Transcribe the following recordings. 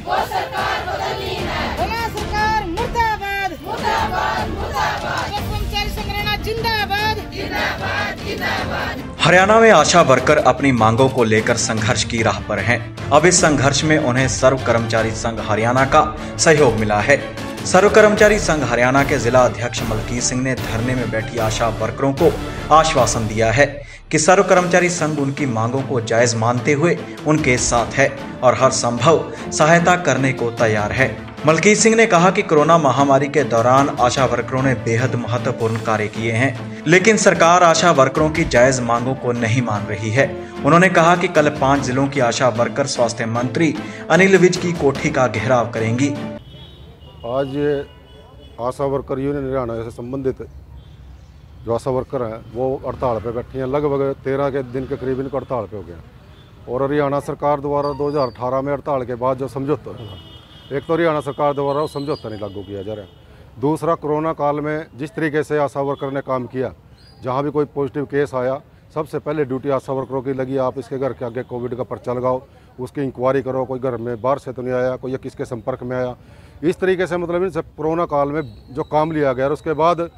वो सरकार बदलनी है। बोला सरकार मुर्दाबाद मुर्दाबाद मुर्दाबाद। कर्मचारी संघ हरियाणा जिंदाबाद जिंदाबाद जिंदाबाद। हरियाणा में आशा वर्कर अपनी मांगों को लेकर संघर्ष की राह पर हैं। अब इस संघर्ष में उन्हें सर्व कर्मचारी संघ हरियाणा का सहयोग मिला है। सर्व कर्मचारी संघ हरियाणा के जिला अध्यक्ष मलकीत सिंह ने धरने में बैठी आशा वर्करों को आश्वासन दिया है कि सर्व कर्मचारी संघ उनकी मांगों को जायज मानते हुए उनके साथ है और हर संभव सहायता करने को तैयार है। मलकीत सिंह ने कहा कि कोरोना महामारी के दौरान आशा वर्करों ने बेहद महत्वपूर्ण कार्य किए हैं, लेकिन सरकार आशा वर्करों की जायज मांगों को नहीं मान रही है। उन्होंने कहा कि कल 5 जिलों की आशा वर्कर स्वास्थ्य मंत्री अनिल विज की कोठी का घेराव करेंगी। आज आशा वर्कर यूनियन हरियाणा से संबंधित जो आशा वर्कर हैं वो हड़ताल पे बैठी हैं। लगभग 13 के दिन के करीब इनको हड़ताल पे हो गया। और हरियाणा सरकार द्वारा 2018 में हड़ताल के बाद जो समझौता था, एक तो हरियाणा सरकार द्वारा वो समझौता नहीं लागू किया जा रहा, दूसरा कोरोना काल में जिस तरीके से आशा वर्कर ने काम किया, जहाँ भी कोई पॉजिटिव केस आया सबसे पहले ड्यूटी आशा वर्करों की लगी। आप इसके घर के आगे कोविड का पर्चा लगाओ, उसकी इंक्वायरी करो, कोई घर में बाहर से तो नहीं आया, कोई किसके संपर्क में आया। इस तरीके से मतलब इन सब कोरोना काल में जो काम लिया गया और उसके बाद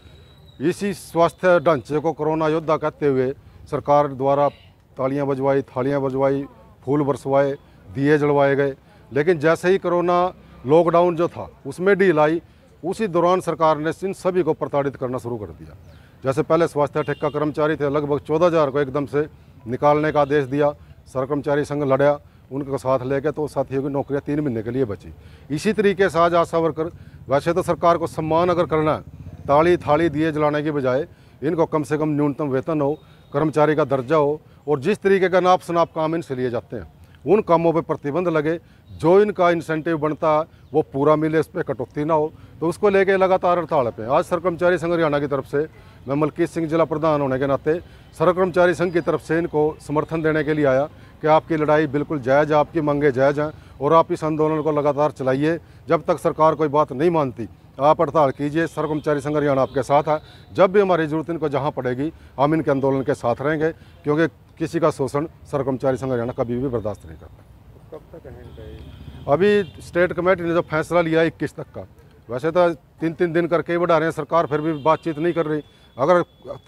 इसी स्वास्थ्य ढांचे को कोरोना योद्धा कहते हुए सरकार द्वारा तालियां बजवाई, थालियां बजवाई, फूल बरसवाए, दिए जलवाए गए। लेकिन जैसे ही कोरोना लॉकडाउन जो था उसमें ढील आई, उसी दौरान सरकार ने इन सभी को प्रताड़ित करना शुरू कर दिया। जैसे पहले स्वास्थ्य ठेका कर्मचारी थे, लगभग 14,000 को एकदम से निकालने का आदेश दिया। सर्व कर्मचारी संघ लड़ा, उनके साथ लेके तो साथियों की नौकरियां 3 महीने के लिए बची। इसी तरीके से आज आशा वर्कर, वैसे तो सरकार को सम्मान अगर करना है, ताली थाली दिए जलाने की बजाय इनको कम से कम न्यूनतम वेतन हो, कर्मचारी का दर्जा हो और जिस तरीके का नाप शनाप काम इनसे लिए जाते हैं उन कामों पे प्रतिबंध लगे। जो इनका इंसेंटिव बनता है वो पूरा मिले, इस पर कटौती ना हो, तो उसको लेके लगातार हड़ताल पे। आज सर्व कर्मचारी संघ हरियाणा की तरफ से मैं मलकीत सिंह जिला प्रधान होने के नाते सर्व कर्मचारी संघ की तरफ से इनको समर्थन देने के लिए आया कि आपकी लड़ाई बिल्कुल जायज़ है, आपकी मांगें जायज़ हैं और आप इस आंदोलन को लगातार चलाइए। जब तक सरकार कोई बात नहीं मानती आप हड़ताल कीजिए। सर्व कर्मचारी संघ हरियाणा आपके साथ है। जब भी हमारी जरूरत इनको जहाँ पड़ेगी हम इनके आंदोलन के साथ रहेंगे, क्योंकि किसी का शोषण सर्व कर्मचारी संघ हरियाणा कभी भी बर्दाश्त नहीं करता। कब तक है? अभी स्टेट कमेटी ने जो फैसला लिया 21 तक का, वैसे तो 3-3 दिन करके ही बढ़ा रहे हैं सरकार, फिर भी बातचीत नहीं कर रही। अगर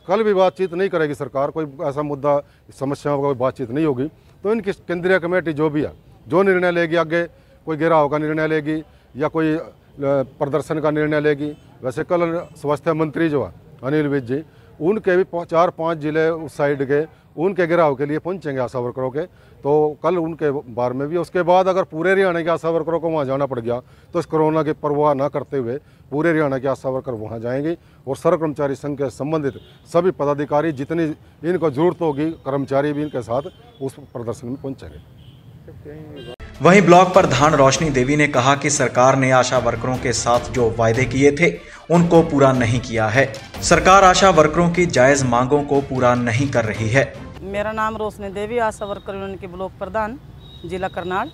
कल भी बातचीत नहीं करेगी सरकार, कोई ऐसा मुद्दा समस्याओं का बातचीत नहीं होगी, तो इनकी केंद्रीय कमेटी जो भी है जो निर्णय लेगी, आगे कोई घेराव का निर्णय लेगी या कोई प्रदर्शन का निर्णय लेगी। वैसे कल स्वास्थ्य मंत्री जो है अनिल विज जी, उनके भी 4-5 जिले उस साइड के उनके घेराव के लिए पहुंचेंगे आशा वर्करों के, तो कल उनके बारे में भी। उसके बाद अगर पूरे हरियाणा के आशा वर्करों को वहाँ जाना पड़ गया तो इस कोरोना की परवाह न करते हुए पूरे हरियाणा के आशा वर्कर वहाँ जाएंगे और सर्व कर्मचारी संघ के संबंधित सभी पदाधिकारी जितनी इनको जरूरत होगी कर्मचारी भी इनके साथ उस प्रदर्शन में पहुँचेंगे। वहीं ब्लॉक प्रधान रोशनी देवी ने कहा कि सरकार ने आशा वर्करों के साथ जो वायदे किए थे उनको पूरा नहीं किया है। सरकार आशा वर्करों की जायज मांगों को पूरा नहीं कर रही है। मेरा नाम रोशनी देवी, आशा वर्कर यूनियन की ब्लॉक प्रधान जिला करनाल।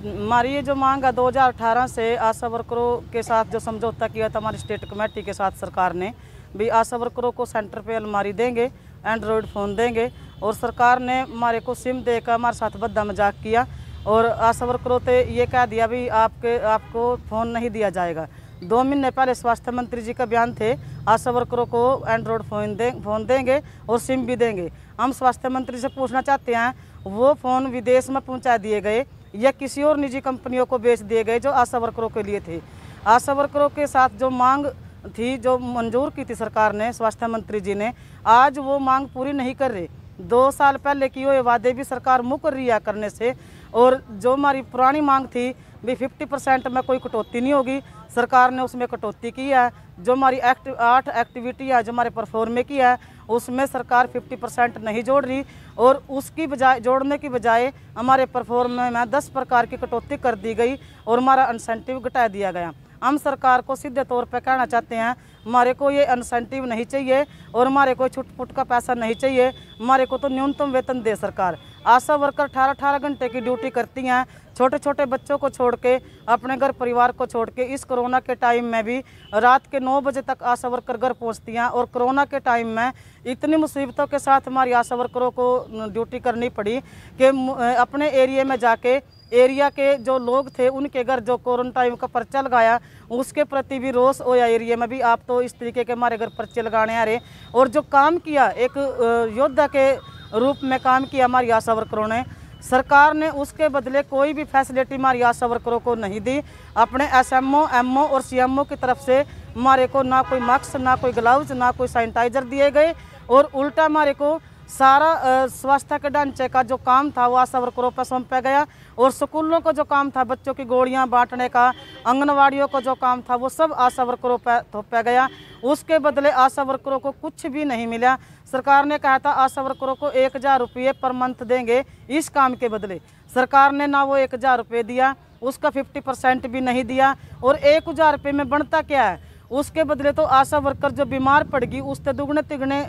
हमारी ये जो मांग है 2018 से आशा वर्करों के साथ जो समझौता किया था हमारी स्टेट कमेटी के साथ सरकार ने भी, आशा वर्करों को सेंटर पे अलमारी देंगे, एंड्रॉयड फ़ोन देंगे और सरकार ने हमारे को सिम देकर हमारे साथ बद्दा मजाक किया और आशा वर्करों से ये कह दिया भी आपको फ़ोन नहीं दिया जाएगा। 2 महीने पहले स्वास्थ्य मंत्री जी का बयान थे आशा वर्करों को एंड्रॉयड फ़ोन देंगे और सिम भी देंगे। हम स्वास्थ्य मंत्री से पूछना चाहते हैं, वो फ़ोन विदेश में पहुंचा दिए गए या किसी और निजी कंपनियों को बेच दिए गए जो आशा वर्करों के लिए थे? आशा वर्करों के साथ जो मांग थी, जो मंजूर की थी सरकार ने, स्वास्थ्य मंत्री जी ने, आज वो मांग पूरी नहीं कर रहे। 2 साल पहले किए हुए वादे भी सरकार मुकर रही है करने से। और जो हमारी पुरानी मांग थी भी 50% में कोई कटौती नहीं होगी, सरकार ने उसमें कटौती की है। जो हमारी 8 एक्टिविटी है जो हमारे परफॉर्म की है उसमें सरकार 50% नहीं जोड़ रही और उसकी बजाय जोड़ने की बजाय हमारे परफॉर्म में 10 प्रकार की कटौती कर दी गई और हमारा इंसेंटिव घटा दिया गया। हम सरकार को सीधे तौर पर कहना चाहते हैं, हमारे को ये इंसेंटिव नहीं चाहिए और हमारे को छुट-पुट का पैसा नहीं चाहिए, हमारे को तो न्यूनतम वेतन दे सरकार। आशा वर्कर 18 घंटे की ड्यूटी करती हैं, छोटे छोटे बच्चों को छोड़ के, अपने घर परिवार को छोड़ के इस कोरोना के टाइम में भी रात के 9 बजे तक आशा वर्कर घर पहुंचती हैं। और कोरोना के टाइम में इतनी मुसीबतों के साथ हमारी आशा वर्करों को ड्यूटी करनी पड़ी कि अपने एरिया में जाके एरिया के जो लोग थे उनके घर जो क्वारंटाइन का पर्चा लगाया उसके प्रति भी रोष होया एरिया में भी, आप तो इस तरीके के हमारे घर पर्चे लगाने आ रहे। और जो काम किया, एक योद्धा के रूप में काम किया हमारी आशा वर्करों ने, सरकार ने उसके बदले कोई भी फैसिलिटी हमारी आशा वर्करों को नहीं दी। अपने SMO, MO और CMO की तरफ से हमारे को ना कोई मास्क, ना कोई ग्लव्स, ना कोई सैनिटाइजर दिए गए। और उल्टा हमारे को सारा स्वास्थ्य के ढांचे का जो काम था वो आशा वर्करों पर सौंपा गया। और स्कूलों को जो काम था, बच्चों की गोलियां बांटने का, आंगनवाड़ियों को जो काम था वो सब आशा वर्करों पर थोपा गया। उसके बदले आशा वर्करों को कुछ भी नहीं मिला। सरकार ने कहा था आशा वर्करों को 1000 रुपये पर मंथ देंगे इस काम के बदले। सरकार ने ना वो 1000 रुपये दिया, उसका 50% भी नहीं दिया। और 1000 रुपये में बनता क्या है? उसके बदले तो आशा वर्कर जो बीमार पड़ गई उससे दुगने तिगने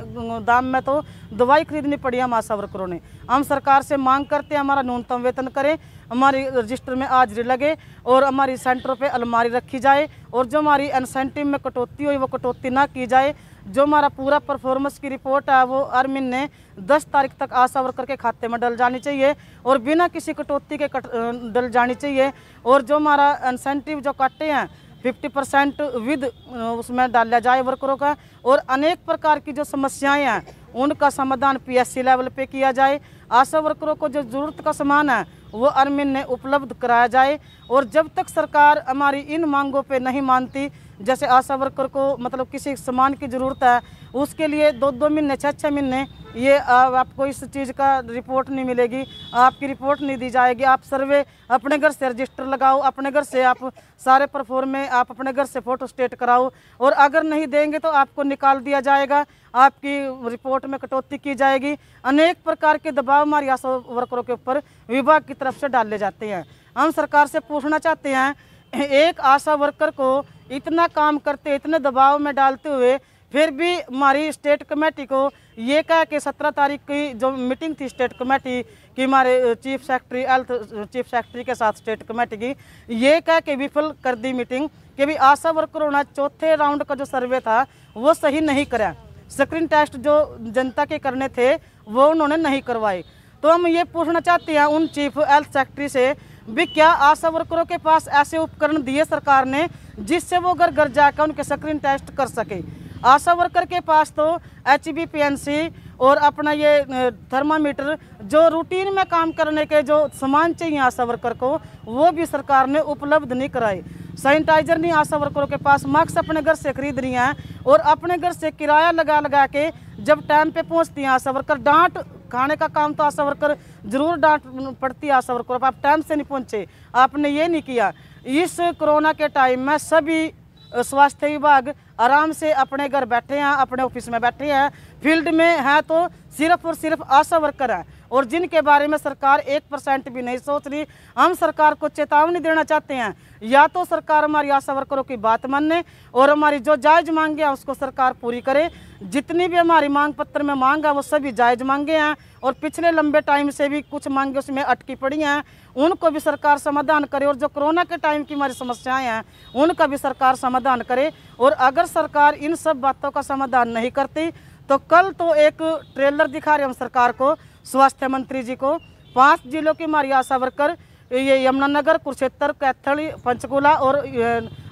दाम में तो दवाई खरीदनी पड़ी हम आशा वर्करों ने। हम सरकार से मांग करते हैं हमारा न्यूनतम वेतन करें, हमारी रजिस्टर में हाजिरी लगे और हमारी सेंटरों पे अलमारी रखी जाए। और जो हमारी इंसेंटिव में कटौती हुई वो कटौती ना की जाए। जो हमारा पूरा परफॉर्मेंस की रिपोर्ट है वो हर महीने 10 तारीख तक आशा वर्कर के खाते में डल जानी चाहिए और बिना किसी कटौती के डल जानी चाहिए। और जो हमारा इंसेंटिव जो काटे हैं 50% विद उसमें डाला जाए वर्करों का। और अनेक प्रकार की जो समस्याएं हैं उनका समाधान PSC लेवल पे किया जाए। आशा वर्करों को जो ज़रूरत का सामान है वो हर महीने उपलब्ध कराया जाए। और जब तक सरकार हमारी इन मांगों पे नहीं मानती, जैसे आशा वर्कर को मतलब किसी सामान की ज़रूरत है उसके लिए 2-2 महीने 6-6 महीने ये आपको इस चीज़ का रिपोर्ट नहीं मिलेगी, आपकी रिपोर्ट नहीं दी जाएगी। आप सर्वे अपने घर से रजिस्टर लगाओ, अपने घर से आप सारे परफॉर्म में आप अपने घर से फ़ोटो स्टेट कराओ। और अगर नहीं देंगे तो आपको निकाल दिया जाएगा, आपकी रिपोर्ट में कटौती की जाएगी। अनेक प्रकार के दबाव हमारी आशा वर्करों के ऊपर विभाग की तरफ से डाले जाते हैं। हम सरकार से पूछना चाहते हैं, एक आशा वर्कर को इतना काम करते, इतने दबाव में डालते हुए फिर भी हमारी स्टेट कमेटी को ये कहा कि 17 तारीख की जो मीटिंग थी स्टेट कमेटी की हमारे chief secretary health chief secretary के साथ स्टेट कमेटी की, ये कह के विफल कर दी मीटिंग कि भी आशा वर्करों ने चौथे राउंड का जो सर्वे था वो सही नहीं करा। स्क्रीन टेस्ट जो जनता के करने थे वो उन्होंने नहीं करवाए। तो हम ये पूछना चाहते हैं उन चीफ हेल्थ सेक्रेटरी से भी क्या आशा वर्करों के पास ऐसे उपकरण दिए सरकार ने जिससे वो घर घर जाकर उनके स्क्रीन टेस्ट कर सके। आशा वर्कर के पास तो HbPNC और अपना ये थर्मामीटर जो रूटीन में काम करने के जो सामान चाहिए आशा वर्कर को वो भी सरकार ने उपलब्ध नहीं कराए। सैनिटाइजर नहीं आशा वर्करों के पास, मास्क अपने घर से खरीद रही हैं और अपने घर से किराया लगा के जब टाइम पे पहुंचती हैं आशा वर्कर, डांट खाने का काम तो आशा वर्कर जरूर डांट पड़ती है आशा वर्करों पर, आप टाइम से नहीं पहुंचे, आपने ये नहीं किया। इस कोरोना के टाइम में सभी स्वास्थ्य विभाग आराम से अपने घर बैठे हैं, अपने ऑफिस में बैठे हैं, फील्ड में है तो सिर्फ और सिर्फ आशा वर्कर हैं और जिनके बारे में सरकार 1% भी नहीं सोच रही। हम सरकार को चेतावनी देना चाहते हैं, या तो सरकार हमारी आशा वर्करों की बात माने और हमारी जो जायज़ मांगे हैं उसको सरकार पूरी करे। जितनी भी हमारी मांग पत्र में मांग है वो सभी जायज़ मांगे हैं और पिछले लंबे टाइम से भी कुछ मांगे उसमें अटकी पड़ी हैं, उनको भी सरकार समाधान करे। और जो कोरोना के टाइम की हमारी समस्याएं हैं उनका भी सरकार समाधान करे। और अगर सरकार इन सब बातों का समाधान नहीं करती तो कल तो एक ट्रेलर दिखा रहे हम सरकार को, स्वास्थ्य मंत्री जी को, 5 जिलों की हमारी आशा वर्कर, ये यमुनानगर, कुरुक्षेत्र, कैथल, पंचकुला और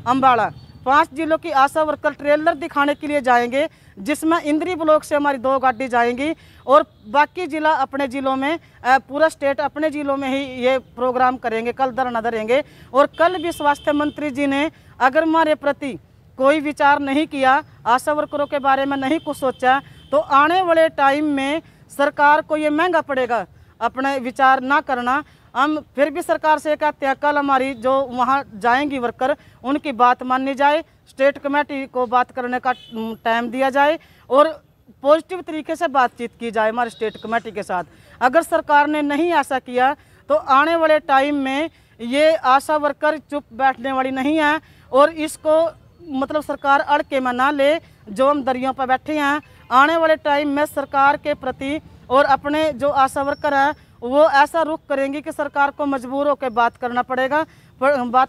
अम्बाड़ा, 5 जिलों की आशा वर्कर ट्रेलर दिखाने के लिए जाएंगे जिसमें इंद्री ब्लॉक से हमारी 2 गाड़ी जाएंगी और बाकी जिला अपने ज़िलों में, पूरा स्टेट अपने ज़िलों में ही ये प्रोग्राम करेंगे, कल धरना धरेंगे। और कल भी स्वास्थ्य मंत्री जी ने अगर हमारे प्रति कोई विचार नहीं किया, आशा वर्करों के बारे में नहीं कुछ सोचा, तो आने वाले टाइम में सरकार को ये महंगा पड़ेगा अपने विचार ना करना। हम फिर भी सरकार से कहते हैं कल हमारी जो वहाँ जाएंगी वर्कर उनकी बात माननी जाए, स्टेट कमेटी को बात करने का टाइम दिया जाए और पॉजिटिव तरीके से बातचीत की जाए हमारे स्टेट कमेटी के साथ। अगर सरकार ने नहीं ऐसा किया तो आने वाले टाइम में ये आशा वर्कर चुप बैठने वाली नहीं है और इसको मतलब सरकार अड़के में ना ले। जो हम दरियों पर बैठे हैं, आने वाले टाइम में सरकार के प्रति और अपने जो आशा वर्कर हैं वो ऐसा रुख करेंगी कि सरकार को मजबूर होकर बात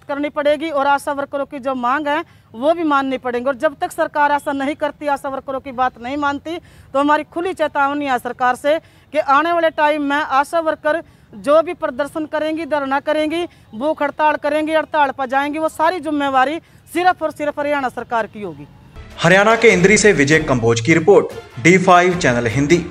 करनी पड़ेगी और आशा वर्करों की जो मांग है वो भी माननी पड़ेंगी। और जब तक सरकार ऐसा नहीं करती, आशा वर्करों की बात नहीं मानती, तो हमारी खुली चेतावनी है सरकार से कि आने वाले टाइम में आशा वर्कर जो भी प्रदर्शन करेंगी, धरना करेंगी, भूख हड़ताल करेंगी, हड़ताल पर जाएंगी, वो सारी जिम्मेवारी सिर्फ और सिर्फ हरियाणा सरकार की होगी। हरियाणा के इंद्री से विजय कंबोज की रिपोर्ट, D5 चैनल हिंदी।